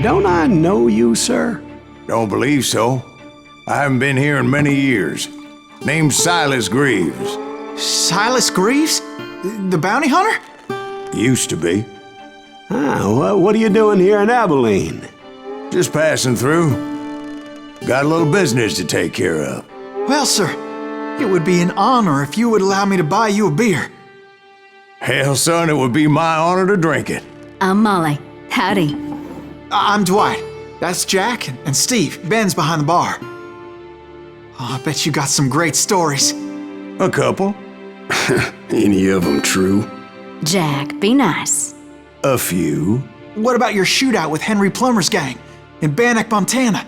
Don't I know you, sir? Don't believe so. I haven't been here in many years. Name's Silas Greaves. Silas Greaves? The bounty hunter? Used to be. What are you doing here in Abilene? Just passing through. Got a little business to take care of. Well, sir, it would be an honor if you would allow me to buy you a beer. Hell, son, it would be my honor to drink it. I'm Molly. Howdy. I'm Dwight. That's Jack and Steve. Ben's behind the bar. Oh, I bet you got some great stories. A couple. Any of them true? Jack, be nice. A few. What about your shootout with Henry Plummer's gang in Bannock, Montana?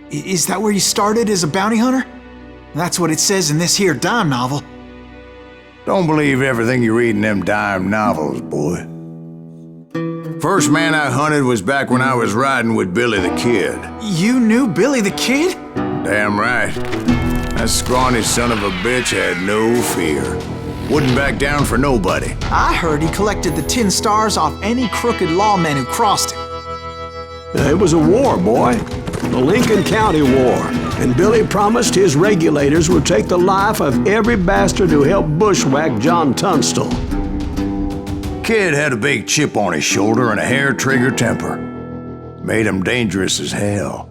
Is that where you started as a bounty hunter? That's what it says in this here dime novel. Don't believe everything you read in them dime novels, boy. First man I hunted was back when I was riding with Billy the Kid. You knew Billy the Kid? Damn right. That scrawny son of a bitch had no fear. Wouldn't back down for nobody. I heard he collected the 10 stars off any crooked lawmen who crossed him. It was a war, boy. The Lincoln County War. And Billy promised his regulators would take the life of every bastard who helped bushwhack John Tunstall. Kid had a big chip on his shoulder and a hair-trigger temper. Made him dangerous as hell.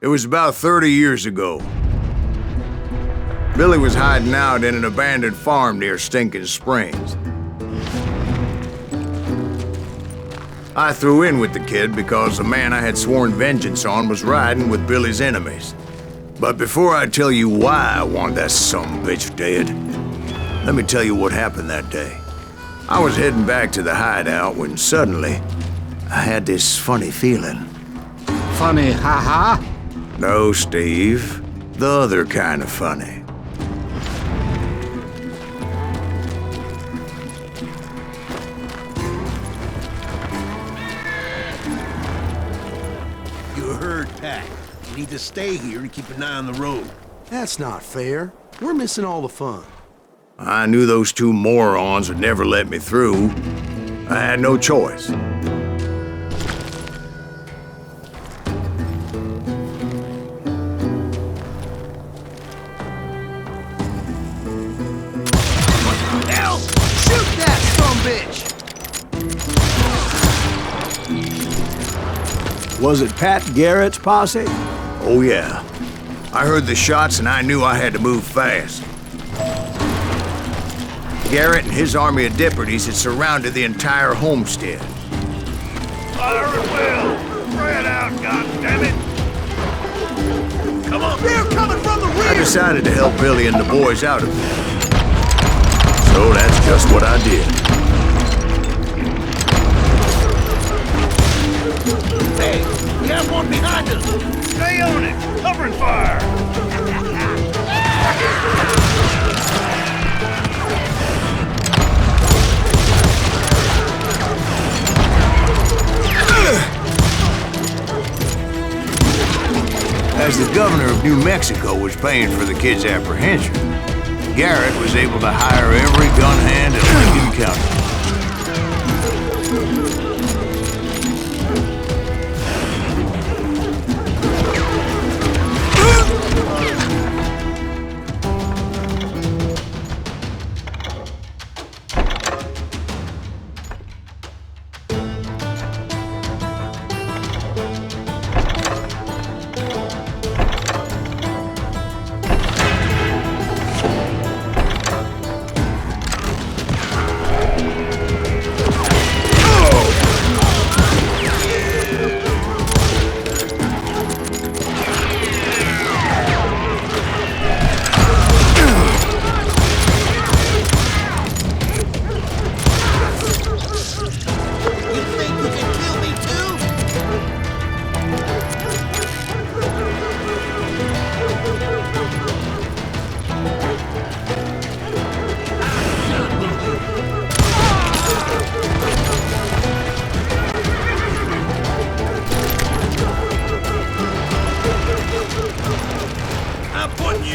It was about 30 years ago. Billy was hiding out in an abandoned farm near Stinking Springs. I threw in with the kid because the man I had sworn vengeance on was riding with Billy's enemies. But before I tell you why I want that sumbitch dead, let me tell you what happened that day. I was heading back to the hideout when suddenly I had this funny feeling. Funny, ha-ha? No, Steve. The other kind of funny. You heard Pat. You need to stay here and keep an eye on the road. That's not fair. We're missing all the fun. I knew those two morons would never let me through. I had no choice. Was it Pat Garrett's posse? Oh yeah. I heard the shots and I knew I had to move fast. Garrett and his army of deputies had surrounded the entire homestead. Fire at will! Spread out, goddammit! Come on! They're coming from the rear! I decided to help Billy and the boys out of it. So that's just what I did. Hey, we have one behind us! Stay on it! Covering fire! As the governor of New Mexico was paying for the kid's apprehension, Garrett was able to hire every gun hand in Lincoln County.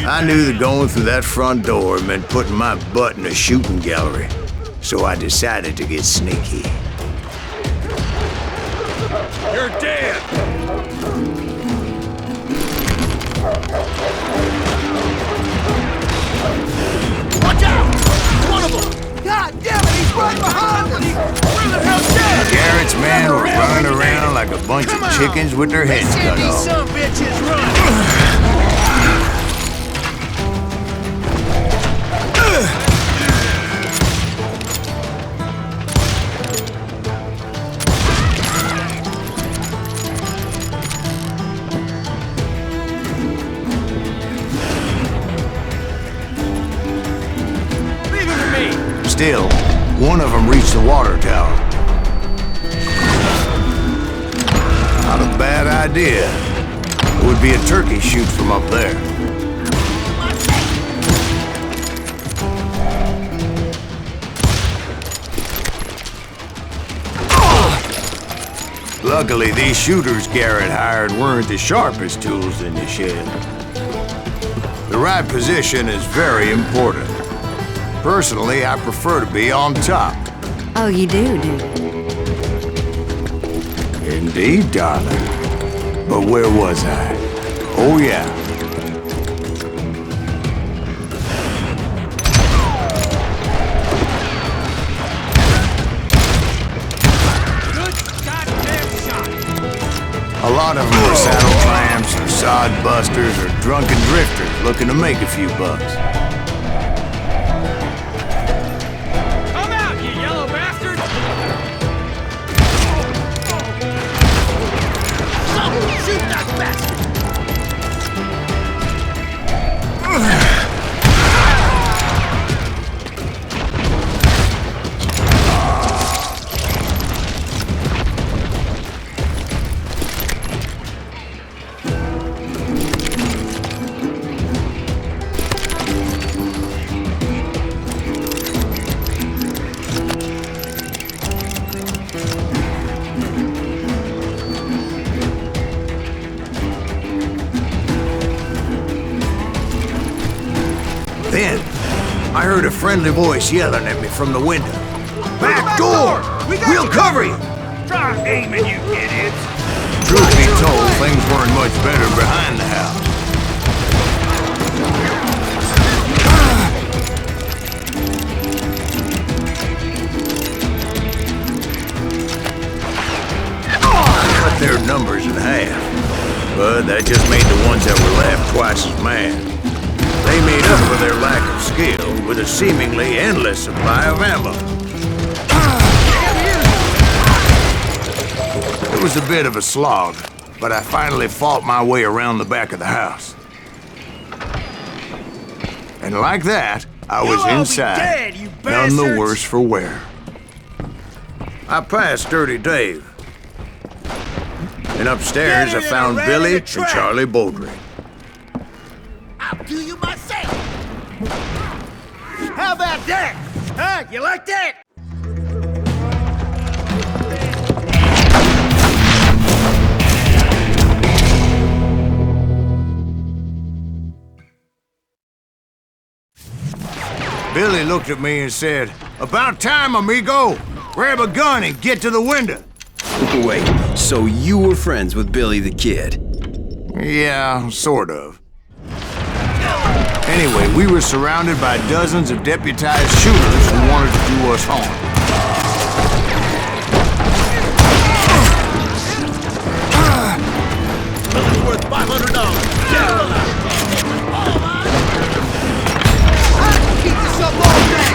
I knew that going through that front door meant putting my butt in a shooting gallery, so I decided to get sneaky. You're dead! Watch out! One of them! God damn it, he's right behind us! Where the hell's dead? Garrett's men were running around like a bunch of chickens with their heads cut These off. some bitches run! Still, one of them reached the water tower. Not a bad idea. It would be a turkey shoot from up there. Luckily, these shooters Garrett hired weren't the sharpest tools in the shed. The right position is very important. Personally, I prefer to be on top. Oh, you do? Indeed, darling. But where was I? Oh, yeah. Good goddamn shot! A lot of them were saddle clamps or sod busters or drunken drifters looking to make a few bucks. Then, I heard a friendly voice yelling at me from the window. Back door! We'll cover you! Try aiming, you idiots! Truth be told, things weren't much better behind the house. I cut their numbers in half, but that just made the ones that were left twice as mad. They made up for their lack of skill with a seemingly endless supply of ammo. It was a bit of a slog, but I finally fought my way around the back of the house. And like that, I was inside, none the worse for wear. I passed Dirty Dave. And upstairs I found Billy and Charlie Bowdre. I'll do you myself! How about that? Huh? You like that? Billy looked at me and said, "About time, amigo! Grab a gun and get to the window!" Wait, so you were friends with Billy the Kid? Yeah, sort of. Anyway, we were surrounded by dozens of deputized shooters who wanted to do us harm. It's worth $500. Keep this up all day!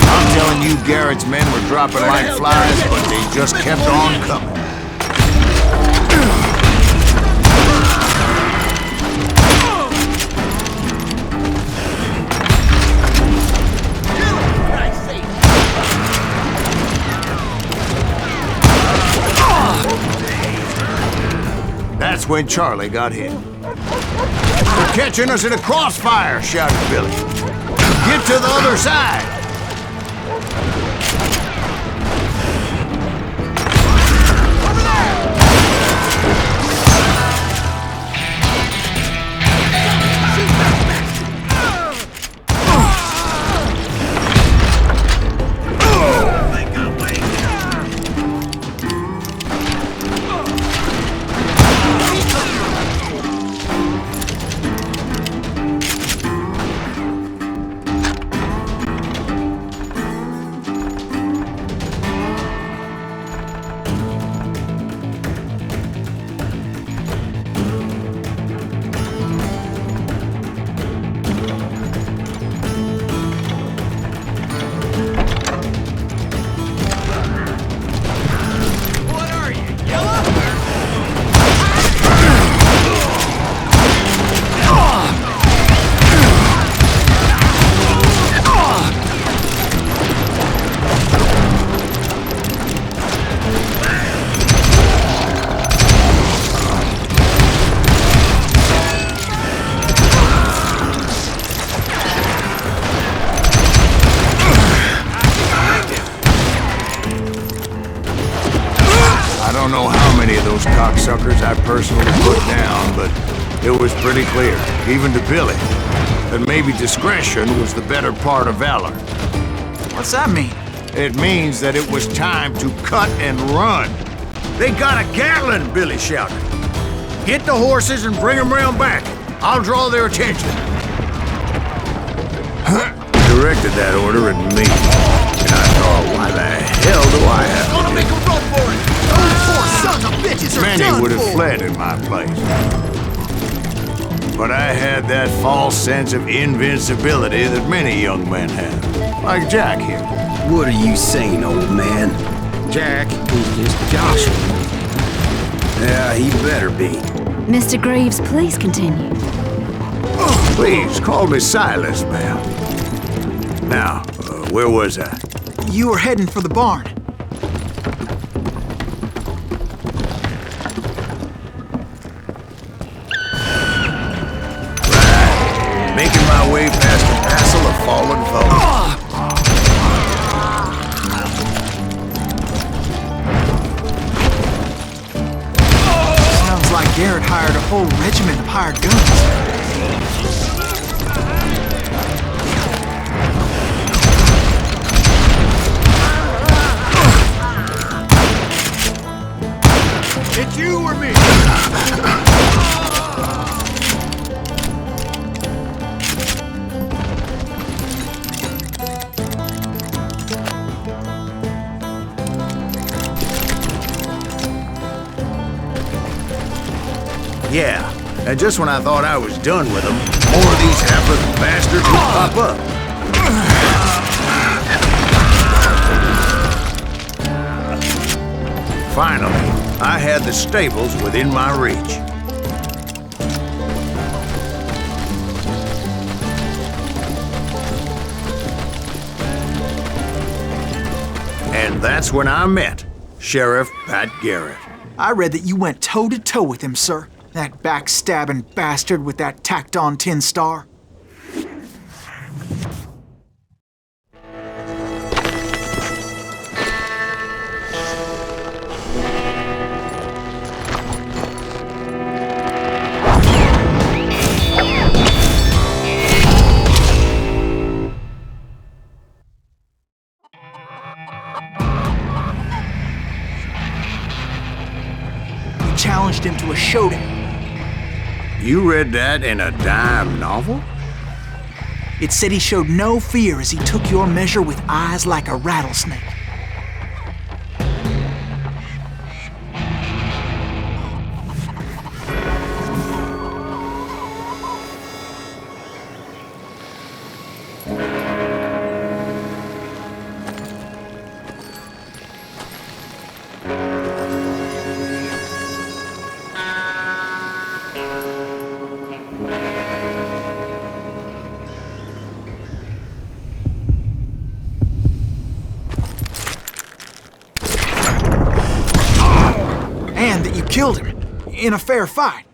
I'm telling you, Garrett's men were dropping like flies, but they just kept on coming. That's when Charlie got hit. "They're catching us in a crossfire," shouted Billy. "Get to the other side!" don't know how many of those cocksuckers I personally put down, but it was pretty clear, even to Billy, that maybe discretion was the better part of valor. What's that mean? It means that it was time to cut and run. They got a Gatling, Billy shouted. Get the horses and bring them round back. I'll draw their attention. Directed that order at me. And I thought, why the hell do I have to Wanna do make a run for it? Those poor sons of bitches are Many done would have for. fled in my place. But I had that false sense of invincibility that many young men have. Like Jack here. What are you saying, old man? Jack is just Joshua. Yeah, he better be. Mr. Greaves, please continue. Please, call me Silas, ma'am. Now, where was I? You were heading for the barn. Making my way past a passel of fallen foes. Sounds like Garrett hired a whole regiment of hired guns. It's you or me. Yeah, and just when I thought I was done with them, more of these hapless bastards would pop up. Finally, I had the stables within my reach. And that's when I met Sheriff Pat Garrett. I read that you went toe-to-toe with him, sir. That backstabbing bastard with that tacked-on tin star. You challenged him to a showdown. You read that in a dime novel? It said he showed no fear as he took your measure with eyes like a rattlesnake. And that you killed him in a fair fight.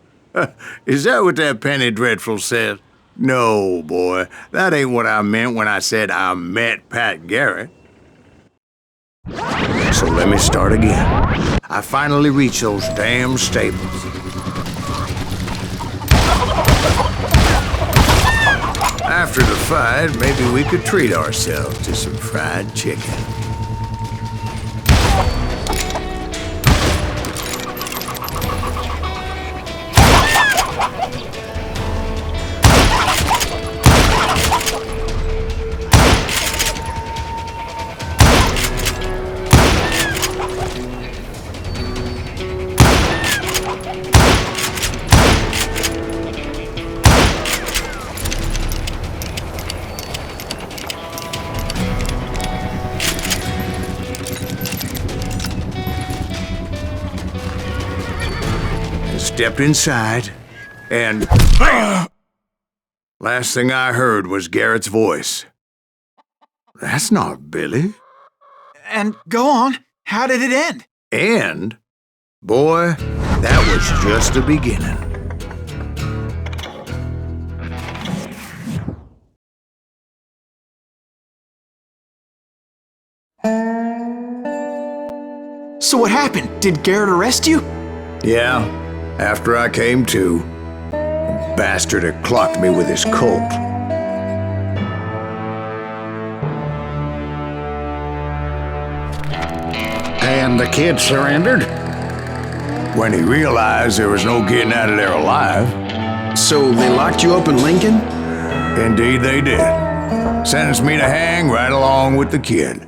Is that what that Penny Dreadful said? No, boy. That ain't what I meant when I said I met Pat Garrett. So let me start again. I finally reached those damn stables. After the fight, maybe we could treat ourselves to some fried chicken. Stepped inside, and last thing I heard was Garrett's voice. That's not Billy. And go on, how did it end? And, boy, that was just the beginning. So what happened? Did Garrett arrest you? Yeah, after I came to, the bastard had clocked me with his Colt. And the kid surrendered? When he realized there was no getting out of there alive. So they locked you up in Lincoln? Indeed they did. Sentenced me to hang right along with the kid.